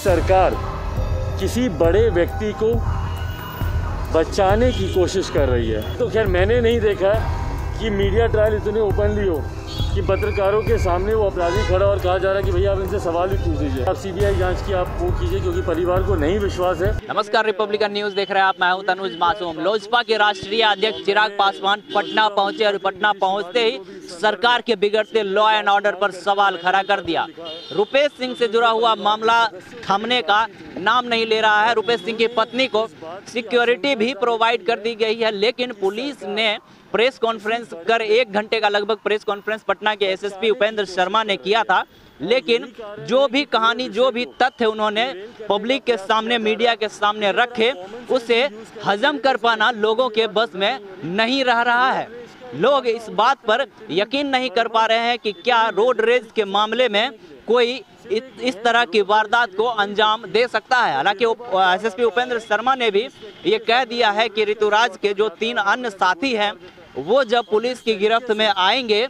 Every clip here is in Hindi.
सरकार किसी बड़े व्यक्ति को बचाने की कोशिश कर रही है। तो खैर मैंने नहीं देखा कि मीडिया ट्रायल इतने ओपनली हो कि पत्रकारों के सामने वो अपराधी खड़ा और कहा जा रहा है कि भैया आप इनसे सवाल भी पूछ लीजिए, आप सीबीआई जांच की आप वो कीजिए, क्योंकि परिवार को नहीं विश्वास है। नमस्कार, रिपब्लिकन न्यूज देख रहे हैं आप। मैं हूं तनुज मासूम। लोजपा के राष्ट्रीय अध्यक्ष चिराग पासवान पटना पहुंचे और पटना पहुंचते ही सरकार के बिगड़ते लॉ एंड ऑर्डर पर सवाल खड़ा कर दिया। रुपेश सिंह से जुड़ा हुआ मामला थमने का नाम नहीं ले रहा है। रुपेश सिंह की पत्नी को सिक्योरिटी भी प्रोवाइड कर दी गई है, लेकिन पुलिस ने प्रेस कॉन्फ्रेंस कर 1 घंटे का लगभग प्रेस कॉन्फ्रेंस पटना के एसएसपी उपेंद्र शर्मा ने किया था, लेकिन जो भी कहानी जो भी तथ्य उन्होंने पब्लिक के सामने मीडिया के सामने रखे उसे हजम कर पाना लोगों के बस में नहीं रह रहा है। लोग इस बात पर यकीन नहीं कर पा रहे हैं कि क्या रोड रेज के मामले में कोई इस तरह की वारदात को अंजाम दे सकता है। हालांकि एसएसपी उपेंद्र शर्मा ने भी ये कह दिया है कि ऋतुराज के जो 3 अन्य साथी हैं वो जब पुलिस की गिरफ्त में आएंगे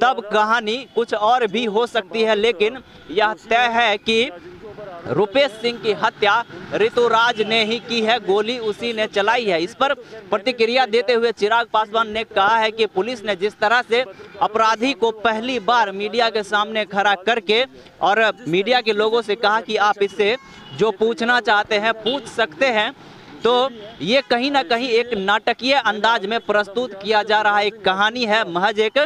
तब कहानी कुछ और भी हो सकती है, लेकिन यह तय है कि रुपेश सिंह की हत्या ऋतुराज ने ही की है, गोली उसी ने चलाई है। इस पर प्रतिक्रिया देते हुए चिराग पासवान ने कहा है कि पुलिस ने जिस तरह से अपराधी को पहली बार मीडिया के सामने खड़ा करके और मीडिया के लोगों से कहा कि आप इससे जो पूछना चाहते हैं पूछ सकते हैं, तो ये कहीं ना कहीं एक नाटकीय अंदाज में प्रस्तुत किया जा रहा है। एक कहानी है, महज एक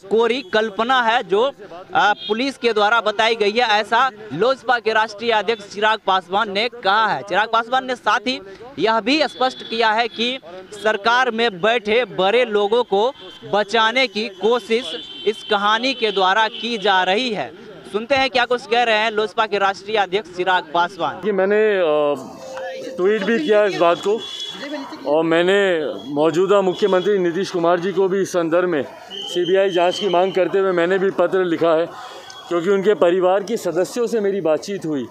कोरी कल्पना है जो पुलिस के द्वारा बताई गई है, ऐसा लोजपा के राष्ट्रीय अध्यक्ष चिराग पासवान ने कहा है। चिराग पासवान ने साथ ही यह भी स्पष्ट किया है कि सरकार में बैठे बड़े लोगों को बचाने की कोशिश इस कहानी के द्वारा की जा रही है। सुनते हैं क्या कुछ कह रहे हैं लोजपा के राष्ट्रीय अध्यक्ष चिराग पासवान। मैंने ट्वीट भी किया इस बात को और मैंने मौजूदा मुख्यमंत्री नीतीश कुमार जी को भी इस संदर्भ में सीबीआई जांच की मांग करते हुए मैंने भी पत्र लिखा है, क्योंकि उनके परिवार के सदस्यों से मेरी बातचीत हुई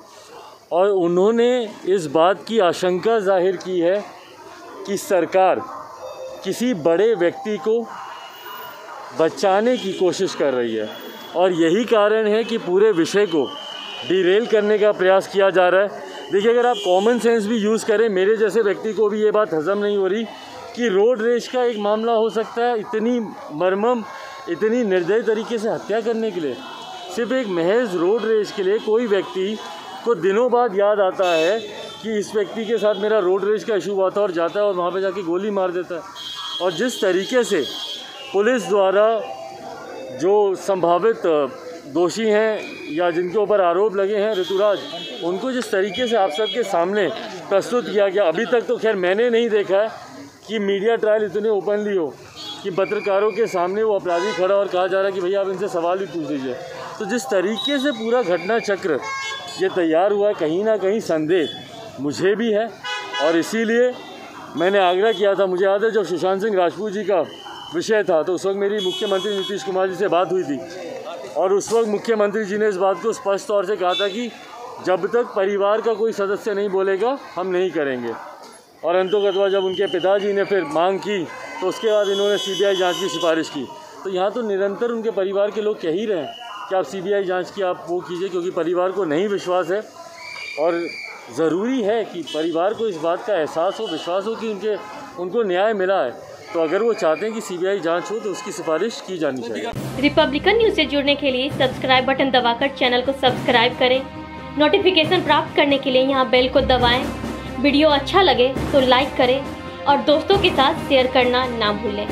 और उन्होंने इस बात की आशंका जाहिर की है कि सरकार किसी बड़े व्यक्ति को बचाने की कोशिश कर रही है और यही कारण है कि पूरे विषय को डिरेल करने का प्रयास किया जा रहा है। देखिए, अगर आप कॉमन सेंस भी यूज़ करें, मेरे जैसे व्यक्ति को भी ये बात हजम नहीं हो रही कि रोड रेज का एक मामला हो सकता है इतनी मर्मम, इतनी निर्दयी तरीके से हत्या करने के लिए। सिर्फ एक महज रोड रेज के लिए कोई व्यक्ति को दिनों बाद याद आता है कि इस व्यक्ति के साथ मेरा रोड रेज का इशू हुआ था और जाता है और वहाँ पर जाके गोली मार देता है। और जिस तरीके से पुलिस द्वारा जो संभावित दोषी हैं या जिनके ऊपर आरोप लगे हैं ऋतुराज, उनको जिस तरीके से आप सबके सामने प्रस्तुत किया गया, अभी तक तो खैर मैंने नहीं देखा है कि मीडिया ट्रायल इतने ओपनली हो कि पत्रकारों के सामने वो अपराधी खड़ा और कहा जा रहा है कि भैया आप इनसे सवाल भी पूछ लीजिए। तो जिस तरीके से पूरा घटना चक्र ये तैयार हुआ है, कहीं ना कहीं संदेह मुझे भी है और इसीलिए मैंने आग्रह किया था। मुझे याद है जब सुशांत सिंह राजपूत जी का विषय था तो उस वक्त मेरी मुख्यमंत्री नीतीश कुमार जी से बात हुई थी और उस वक्त मुख्यमंत्री जी ने इस बात को स्पष्ट तौर से कहा था कि जब तक परिवार का कोई सदस्य नहीं बोलेगा हम नहीं करेंगे। और अंतोगत्वा जब उनके पिताजी ने फिर मांग की तो उसके बाद इन्होंने सीबीआई जांच की सिफारिश की। तो यहाँ तो निरंतर उनके परिवार के लोग कह ही रहे हैं कि आप सीबीआई जांच की आप वो कीजिए, क्योंकि परिवार को नहीं विश्वास है और ज़रूरी है कि परिवार को इस बात का एहसास हो, विश्वास हो कि उनको न्याय मिला है। तो अगर वो चाहते हैं कि सीबीआई जांच हो तो उसकी सिफारिश की जानी चाहिए। रिपब्लिकन न्यूज से जुड़ने के लिए सब्सक्राइब बटन दबाकर चैनल को सब्सक्राइब करें। नोटिफिकेशन प्राप्त करने के लिए यहाँ बेल को दबाएं। वीडियो अच्छा लगे तो लाइक करें और दोस्तों के साथ शेयर करना ना भूलें।